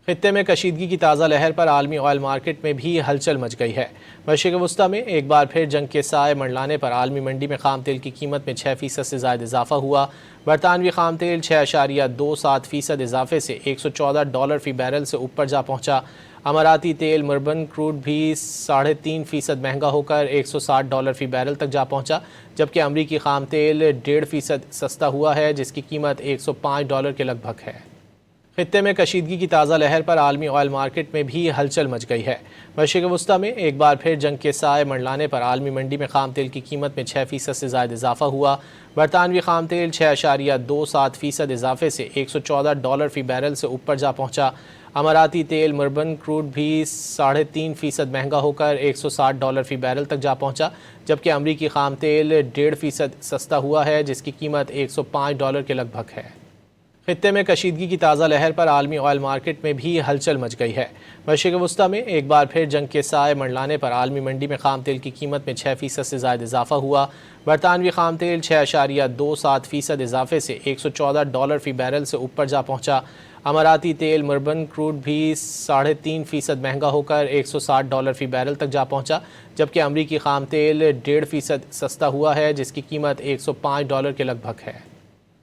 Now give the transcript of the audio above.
खित्ते में कशीदगी की ताज़ा लहर पर आलमी ऑयल मार्केट में भी हलचल मच गई है। मशरिक़ वस्ता में एक बार फिर जंग के साए मंडलाने पर आलमी मंडी में खाम तेल की कीमत में 6% से ज़ायद इजाफा हुआ। बरतानवी खाम तेल 6.27% इजाफे से $114 फ़ी बैरल से ऊपर जा पहुँचा। अमाराती तेल मुर्बन क्रूड भी 3.5% महंगा होकर $160 फ़ी बैरल तक जा पहुँचा, जबकि अमरीकी खाम तेल 1.5% सस्ता हुआ है, जिसकी कीमत $105 के लगभग है। खित्ते में कशीदगी की ताज़ा लहर पर आलमी ऑयल मार्केट में भी हलचल मच गई है। मशरिक़ वस्ता में एक बार फिर जंग के साए मंडलाने पर आलमी मंडी में खाम तेल की कीमत में 6% से ज़ायद इजाफा हुआ। बरतानवी खाम तेल 6.27% इजाफे से $114 फ़ी बैरल से ऊपर जा पहुँचा। अमाराती तेल मुर्बन क्रूड भी 3.5% महंगा होकर $160 फ़ी बैरल तक जा पहुँचा, जबकि अमरीकी खाम तेल 1.5% सस्ता हुआ है, जिसकी कीमत $105 के लगभग है। खित्ते में कशीदगी की ताज़ा लहर पर आलमी ऑयल मार्केट में भी हलचल मच गई है। मशरिक़ वस्ता में एक बार फिर जंग के साए मंडलाने पर आलमी मंडी में खाम तेल की कीमत में 6% से ज़ायद इजाफा हुआ। बरतानवी खाम तेल 6.27% इजाफे से $114 फ़ी बैरल से ऊपर जा पहुँचा। अमाराती तेल मुर्बन क्रूड भी 3.5% महंगा होकर $160 फ़ी बैरल तक जा पहुँचा, जबकि अमरीकी खाम तेल 1.5% सस्ता हुआ है, जिसकी कीमत $105 के लगभग है।